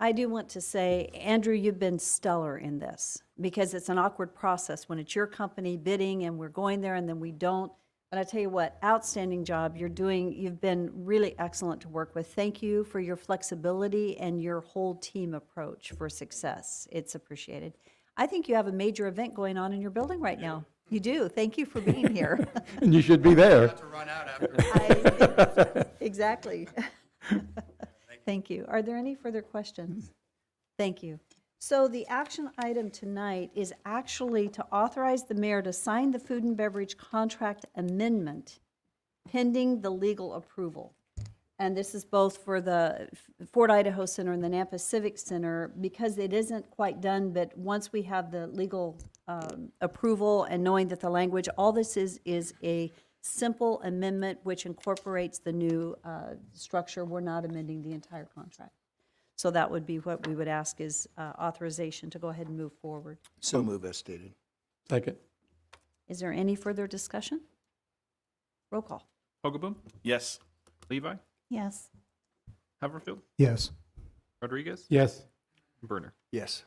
I do want to say, Andrew, you've been stellar in this, because it's an awkward process when it's your company bidding and we're going there and then we don't. But I tell you what, outstanding job you're doing. You've been really excellent to work with. Thank you for your flexibility and your whole team approach for success. It's appreciated. I think you have a major event going on in your building right now. You do. Thank you for being here. And you should be there. To run out after. Exactly. Thank you. Are there any further questions? Thank you. So the action item tonight is actually to authorize the mayor to sign the food and beverage contract amendment pending the legal approval. And this is both for the Fort Idaho Center and the Nampa Civic Center, because it isn't quite done, but once we have the legal approval and knowing that the language, all this is a simple amendment which incorporates the new structure. We're not amending the entire contract. So that would be what we would ask, is authorization to go ahead and move forward. So move as stated. Second. Is there any further discussion? Roll call. Hogaboom, Yes. Levi, Yes. Haverfield, Yes. Rodriguez, Yes. Burner. Yes.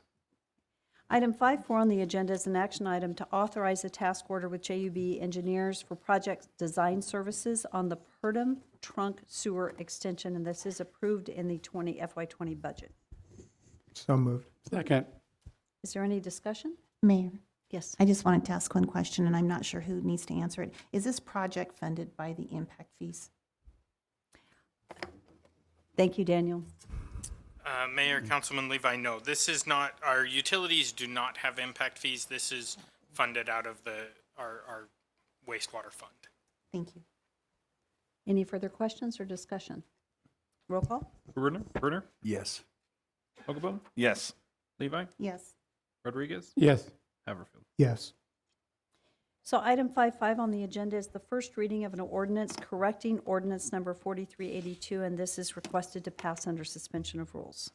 Item 5.4 on the agenda is an action item to authorize a task order with JUB Engineers for project design services on the Purdom Trunk Sewer Extension, and this is approved in the FY20 budget. So moved. Second. Is there any discussion? Mayor, Yes. I just wanted to ask one question, and I'm not sure who needs to answer it. Is this project funded by the impact fees? Thank you, Daniel. Mayor, Councilman Levi, no, this is not, our utilities do not have impact fees. This is funded out of our wastewater fund. Thank you. Any further questions or discussion? Roll call. Burner, Yes. Hogaboom, Yes. Levi, Yes. Rodriguez, Yes. Haverfield. Yes. So item 5.5 on the agenda is the first reading of an ordinance correcting ordinance number 4382, and this is requested to pass under suspension of rules.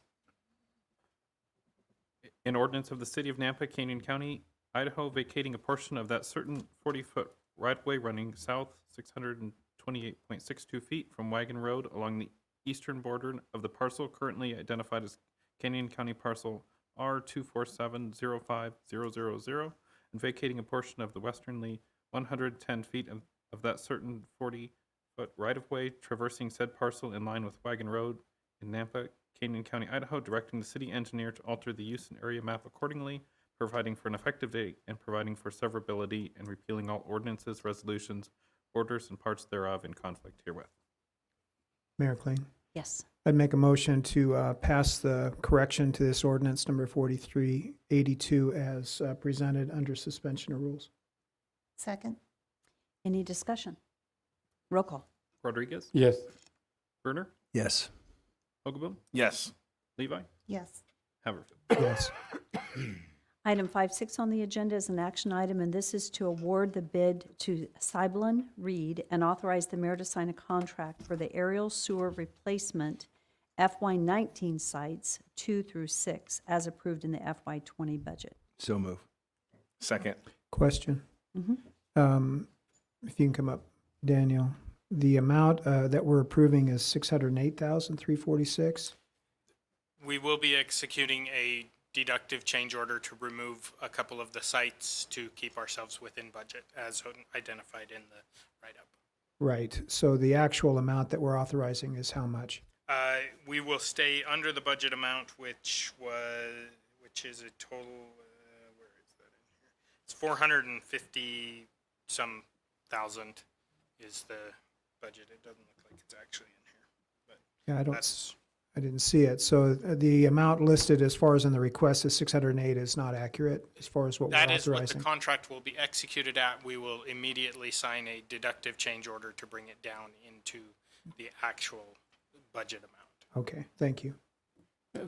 An ordinance of the City of Nampa, Canyon County, Idaho, vacating a portion of that certain 40-foot right-of-way running south 628.62 feet from Wagon Road along the eastern border of the parcel currently identified as Canyon County Parcel R24705,000, and vacating a portion of the westernly 110 feet of that certain 40-foot right-of-way traversing said parcel in line with Wagon Road in Nampa, Canyon County, Idaho, directing the city engineer to alter the use and area map accordingly, providing for an effective date, and providing for severability, and repealing all ordinances, resolutions, orders, and parts thereof in conflict herewith. Mayor Kling. Yes. I'd make a motion to pass the correction to this ordinance number 4382 as presented under suspension of rules. Second? Any discussion? Roll call. Rodriguez, Yes. Brunner, Yes. Hogaboom, Yes. Levi, Yes. Haverfield. Yes. Item 5.6 on the agenda is an action item, and this is to award the bid to Cyblin Reed and authorize the mayor to sign a contract for the aerial sewer replacement FY19 sites 2 through 6 as approved in the FY20 budget. So move. Second. Question. If you can come up, Daniel. The amount that we're approving is $608,346. We will be executing a deductive change order to remove a couple of the sites to keep ourselves within budget as identified in the write-up. Right. So the actual amount that we're authorizing is how much? We will stay under the budget amount, which is a total, where is that in here? It's 450 some thousand is the budget. It doesn't look like it's actually in here, but Yeah, that's, I didn't see it. So the amount listed as far as in the request is 608 is not accurate as far as what we're that is what the authorizing. contract will be executed at. We will immediately sign a deductive change order to bring it down into the actual budget amount. Okay, thank you.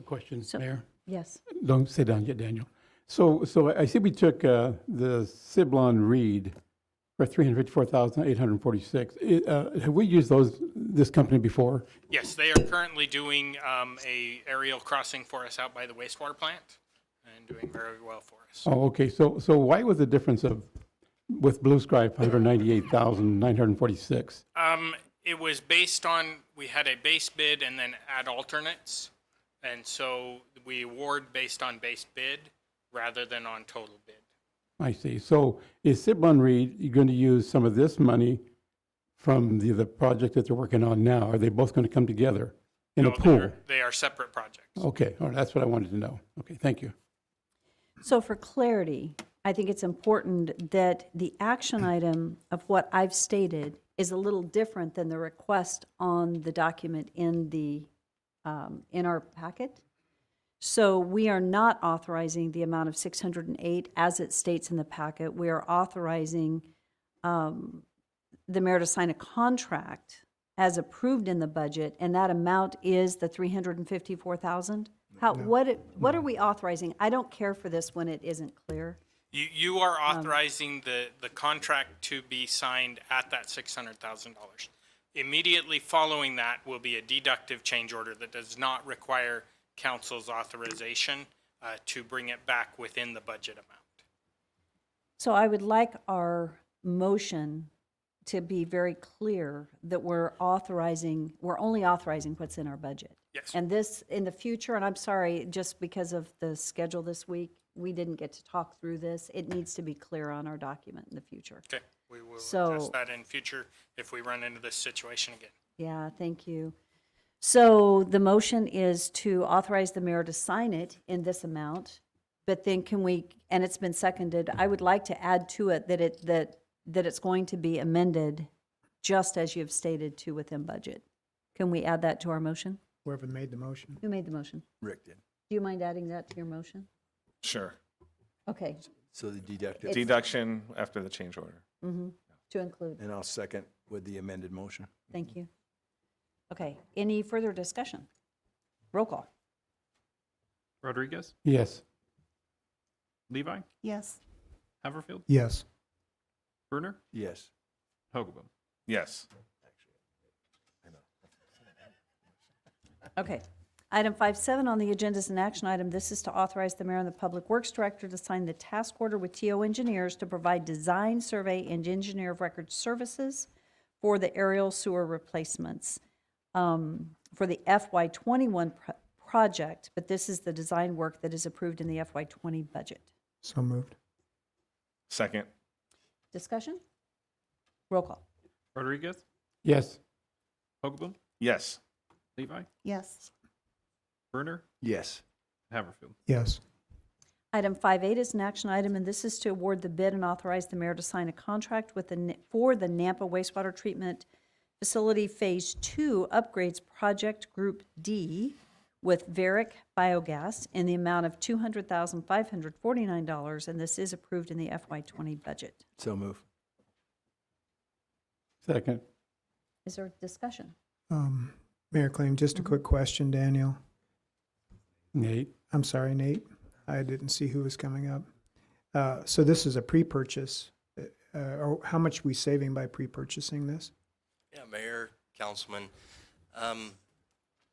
Question, So- Mayor. Yes. Don't sit down yet, Daniel. So I see we took the Cyblon Reed for $354,846. Have we used this company before? Yes, they are currently doing a aerial crossing for us out by the wastewater plant and doing very well for us. Oh, okay. So why was the difference with Blue Sky, $198,946? It was based on, we had a base bid and then add alternates. And so we award based on base bid rather than on total bid. I see. So is Cyblon Reed going to use some of this money from the project that they're working on now? Are they both going to come together in a No, pool? they are separate projects. Okay, all right, that's what I wanted to know. Okay, thank you. So for clarity, I think it's important that the action item of what I've stated is a little different than the request on the document in our packet. So we are not authorizing the amount of 608 as it states in the packet. We are authorizing the mayor to sign a contract as approved in the budget, and that amount is the 354,000. What are we authorizing? I don't care for this when it isn't clear. You are authorizing the contract to be signed at that $600,000. Immediately following that will be a deductive change order that does not require council's authorization to bring it back within the budget amount. So I would like our motion to be very clear that we're only authorizing what's in our budget. Yes. And this, in the future, and I'm sorry, just because of the schedule this week, we didn't get to talk through this. It needs to be clear on our document in the future. Okay, we will So- address that in future if we run into this situation again. Yeah, thank you. So the motion is to authorize the mayor to sign it in this amount, but then can we, and it's been seconded, I would like to add to it that it's going to be amended just as you've stated to within budget. Can we add that to our motion? Whoever made the motion. Who made the motion? Rick did. Do you mind adding that to your motion? Sure. Okay. So the deductive, It's- Deduction after the change order. To include. and I'll second with the amended motion. Thank you. Okay, any further discussion? Roll call. Rodriguez, Yes. Levi, Yes. Haverfield, Yes. Brunner, Yes. Hogaboom. Yes. Okay. Item 5.7 on the agenda is an action item. This is to authorize the mayor and the public works director to sign the task order with TO Engineers to provide design, survey, and engineer of record services for the aerial sewer replacements for the FY21 project, but this is the design work that is approved in the FY20 budget. So moved. Second. Discussion? Roll call. Rodriguez, Yes. Hogaboom, Yes. Levi, Yes. Brunner, Yes. Haverfield. Yes. Item 5.8 is an action item, and this is to award the bid and authorize the mayor to sign a contract with for the Nampa Wastewater Treatment Facility Phase 2 Upgrades Project Group D with Varick Biogas in the amount of $200,549, and this is approved in the FY20 budget. So move. Second. Is there discussion? Mayor Kling, just a quick question, Daniel. Nate. I'm sorry, Nate. I didn't see who was coming up. So this is a pre-purchase. Or how much are we saving by pre-purchasing this? Yeah, Mayor, Councilman,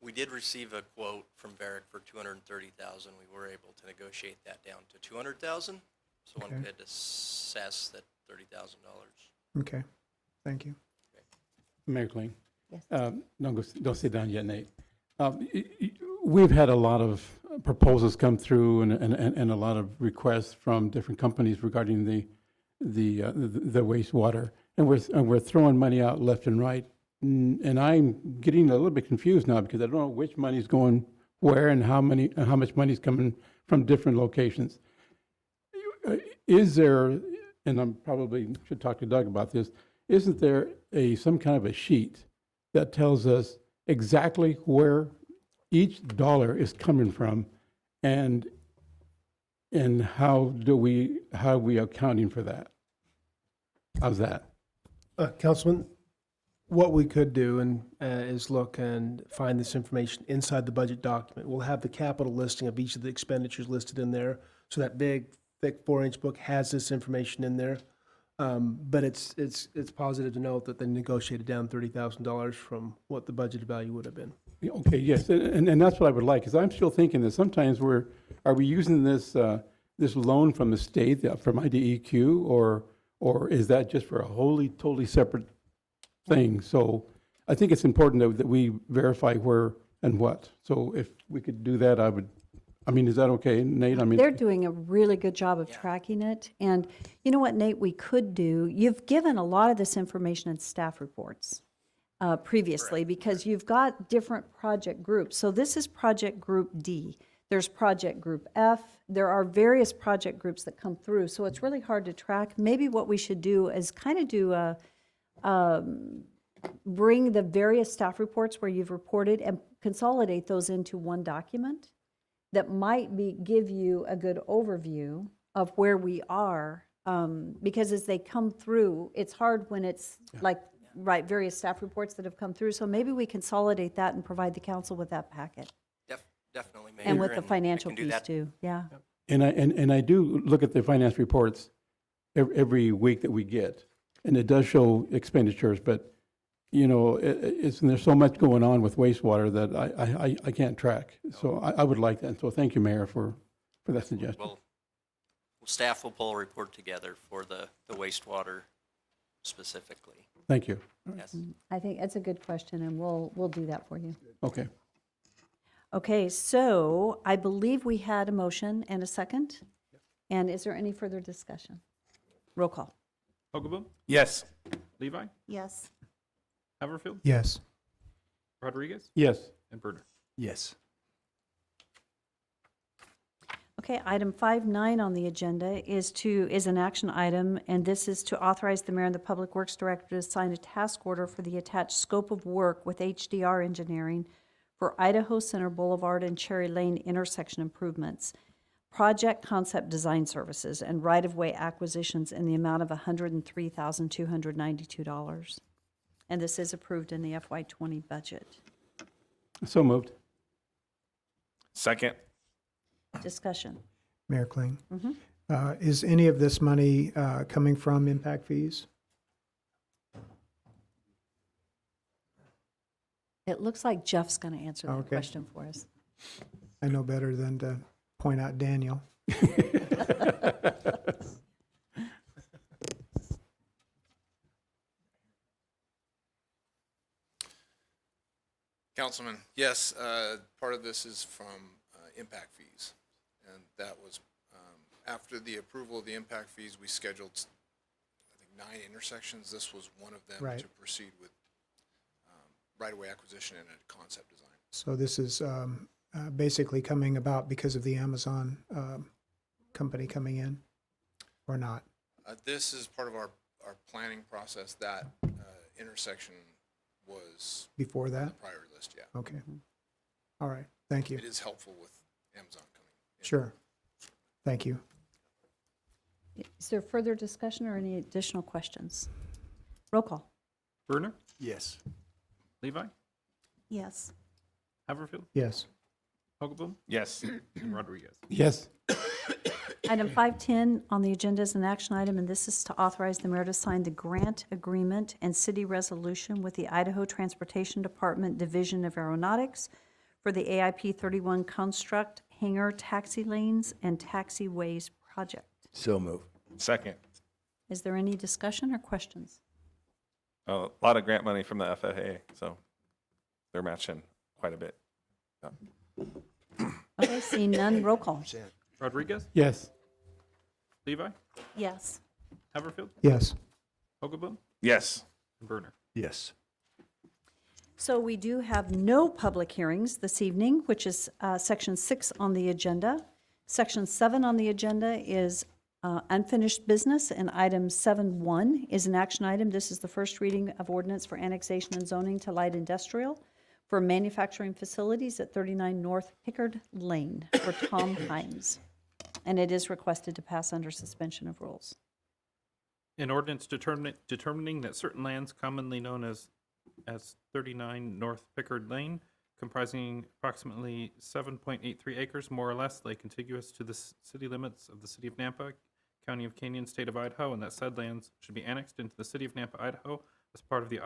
we did receive a quote from Varick for $230,000. We were able to negotiate that down to $200,000. So Okay. one could assess that $30,000. Okay, thank you. Mayor Kling. Yes. Don't sit down yet, Nate. We've had a lot of proposals come through and a lot of requests from different companies regarding the wastewater, and we're throwing money out left and right. And I'm getting a little bit confused now because I don't know which money's going where and how much money's coming from different locations. Is there, and I'm probably should talk to Doug about this, isn't there some kind of a sheet that tells us exactly where each dollar is coming from and how are we accounting for that? How's that? Councilman, what we could do is look and find this information inside the budget document. We'll have the capital listing of each of the expenditures listed in there. So that big, thick 4-inch book has this information in there. But it's positive to note that they negotiated down $30,000 from what the budget value would have been. Okay, yes, and that's what I would like, because I'm still thinking that sometimes are we using this loan from the state, from IDEQ, or is that just for a totally separate thing? So I think it's important that we verify where and what. So if we could do that, is that okay, Nate? They're doing a really good job of tracking it. And you know what, Nate, we could do, you've given a lot of this information in staff reports previously because you've got different project groups. So this is project group D. There's project group F. There are various project groups that come through. So it's really hard to track. Maybe what we should do is kind of do bring the various staff reports where you've reported and consolidate those into one document that might give you a good overview of where we are, because as they come through, it's hard when it's various staff reports that have come through. So maybe we consolidate that and provide the council with that packet. Definitely, Mayor. And with the I financial can do piece that. too, yeah. And I do look at the finance reports every week that we get, and it does show expenditures, but there's so much going on with wastewater that I can't track. So I would like that. So thank you, Mayor, for that suggestion. Well, staff will pull a report together for the wastewater specifically. Thank you. Yes. I think that's a good question, and we'll do that for you. Okay. Okay, so I believe we had a motion and a second. And is there any further discussion? Roll call. Hogaboom, Yes. Levi, Yes. Haverfield, Yes. Rodriguez, Yes. and Brunner. Yes. Okay, item 5.9 on the agenda is an action item, and this is to authorize the mayor and the public works director to sign a task order for the attached scope of work with HDR Engineering for Idaho Center Boulevard and Cherry Lane intersection improvements, project concept design services, and right-of-way acquisitions in the amount of $103,292. And this is approved in the FY20 budget. So moved. Second. Discussion. Mayor Kling. Is any of this money coming from impact fees? It looks like Jeff's going to answer that Okay. question for us. I know better than to point out Daniel. Councilman, yes, part of this is from impact fees. And that was, after the approval of the impact fees, we scheduled, I think, 9 intersections. This was one of them Right. to proceed with right-of-way acquisition and a concept design. So this is basically coming about because of the Amazon company coming in, or not? This is part of our planning process. That intersection was Before on the that? priority list, yeah. Okay. All right, thank you. It is helpful with Amazon coming in. Sure. Thank you. Is there further discussion or any additional questions? Roll call. Brunner, Yes. Levi, Yes. Haverfield, Yes. Hogaboom, Yes. and Rodriguez. Yes. Item 510 on the agenda is an action item, and this is to authorize the mayor to sign the grant agreement and city resolution with the Idaho Transportation Department Division of Aeronautics for the AIP 31 construct hangar taxi lanes and taxiways project. So move. Second. Is there any discussion or questions? A lot of grant money from the FAA, so they're matching quite a bit. Yeah. Okay, seeing none, roll call. Rodriguez, Yes. Levi, Yes. Haverfield, Yes. Hogaboom, Yes. and Brunner. Yes. So we do have no public hearings this evening, which is Section 6 on the agenda. Section 7 on the agenda is unfinished business, and item 7.1 is an action item. This is the first reading of ordinance for annexation and zoning to light industrial for manufacturing facilities at 39 North Pickard Lane for Tom Himes. And it is requested to pass under suspension of rules. An ordinance determining that certain lands commonly known as 39 North Pickard Lane, comprising approximately 7.83 acres, more or less, lay contiguous to the city limits of the city of Nampa, county of Canyon, state of Idaho, and that said lands should be annexed into the city of Nampa, Idaho, as part of the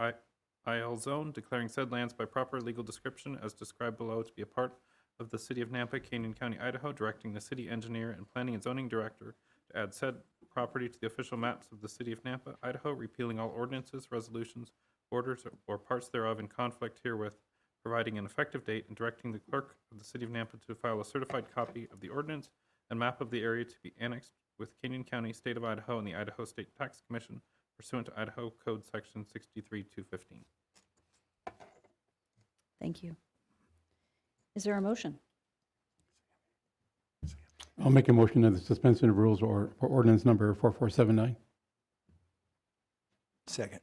IL zone, declaring said lands by proper legal description as described below to be a part of the city of Nampa, Canyon County, Idaho, directing the city engineer and planning and zoning director to add said property to the official maps of the city of Nampa, Idaho, repealing all ordinances, resolutions, orders, or parts thereof in conflict herewith, providing an effective date, and directing the clerk of the city of Nampa to file a certified copy of the ordinance and map of the area to be annexed with Canyon County, state of Idaho, and the Idaho State Tax Commission pursuant to Idaho Code Section 63215. Thank you. Is there a motion? I'll make a motion of the suspension of rules for ordinance number 4479. Second.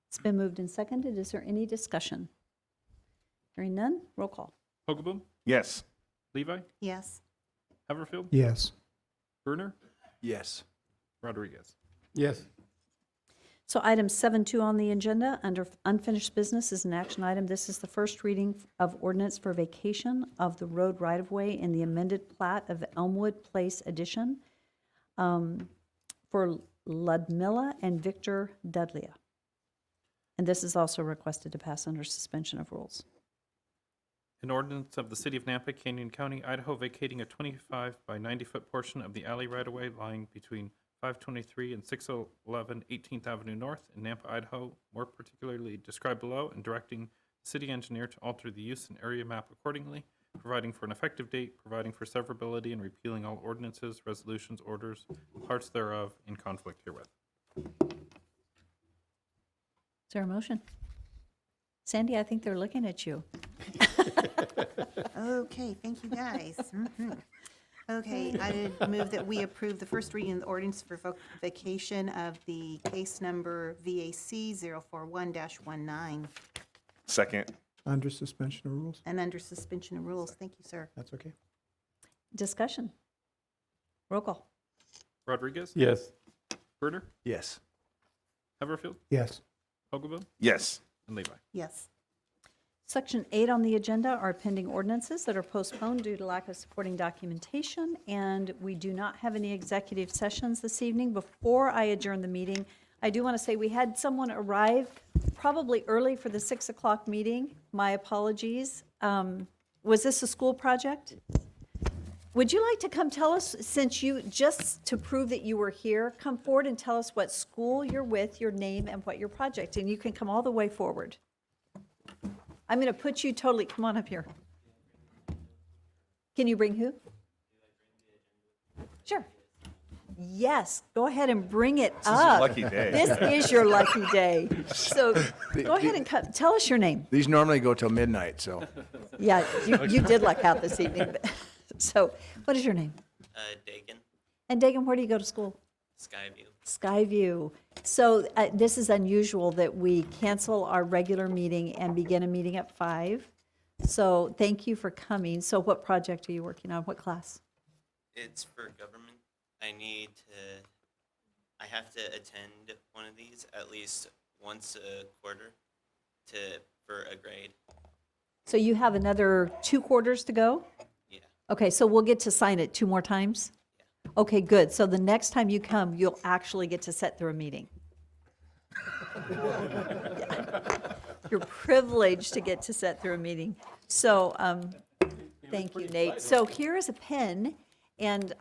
It's been moved and seconded. Is there any discussion? Hearing none, roll call. Hogaboom, Yes. Levi, Yes. Haverfield, Yes. Brunner, Yes. Rodriguez. Yes. So item 7.2 on the agenda, under unfinished business, is an action item. This is the first reading of ordinance for vacation of the road right-of-way in the amended plat of Elmwood Place addition for Ludmilla and Victor Dudley. And this is also requested to pass under suspension of rules. An ordinance of the city of Nampa, Canyon County, Idaho, vacating a 25 by 90-foot portion of the alley right-of-way lying between 523 and 611 18th Avenue North in Nampa, Idaho, more particularly described below, and directing the city engineer to alter the use and area map accordingly, providing for an effective date, providing for severability, and repealing all ordinances, resolutions, orders, parts thereof in conflict herewith. Is there a motion? Sandy, I think they're looking at you. Okay, thank you, guys. Okay, I move that we approve the first reading of the ordinance for vacation of the case number VAC 041-19 Second. Under suspension of rules? and under suspension of rules. Thank you, sir. That's okay. Discussion. Roll call. Rodriguez? Yes. Brunner? Yes. Haverfield? Yes. Hogaboom? Yes. And Levi? Yes. Section 8 on the agenda are pending ordinances that are postponed due to lack of supporting documentation, and we do not have any executive sessions this evening. Before I adjourn the meeting, I do want to say we had someone arrive probably early for the 6 o'clock meeting. My apologies. Was this a school project? Would you like to come tell us, since you, just to prove that you were here, come forward and tell us what school you're with, your name, and what your project, and you can come all the way forward. I'm going to put you totally, come on up here. Can you bring who? Sure. Yes, go ahead and bring it This is your up. lucky day. This is your lucky day. So go ahead and tell us your name. These normally go till midnight, so. Yeah, you did luck out this evening. But, so what is your name? Dagan, And Dagan, where do you go to school? Skyview. Skyview. So this is unusual that we cancel our regular meeting and begin a meeting at 5. So thank you for coming. So what project are you working on? What class? It's for government. I have to attend one of these at least once a quarter for a grade. So you have another 2 quarters to go? Yeah. Okay, so we'll get to sign it 2 more times? Okay, good. So the next time you come, you'll actually get to sit through a meeting. You're privileged to get to sit through a meeting. So, thank you, Nate. So here is a pen, and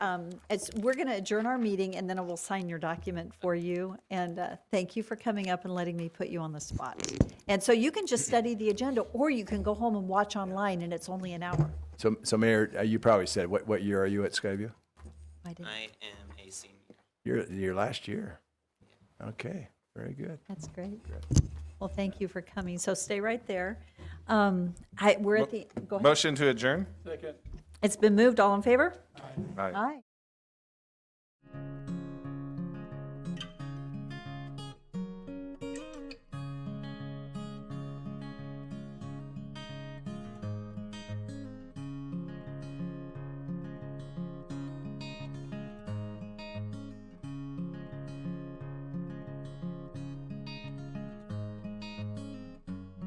we're going to adjourn our meeting, and then I will sign your document for you. And thank you for coming up and letting me put you on the spot. And so you can just study the agenda, or you can go home and watch online, and it's only an hour. So Mayor, you probably said, what year are you at Skyview? I am a senior. You're your last year. Okay, very good. That's great. Well, thank you for coming. So stay right there. We're at the, go ahead. Motion to adjourn? It's been moved. All in favor? Aye. Aye.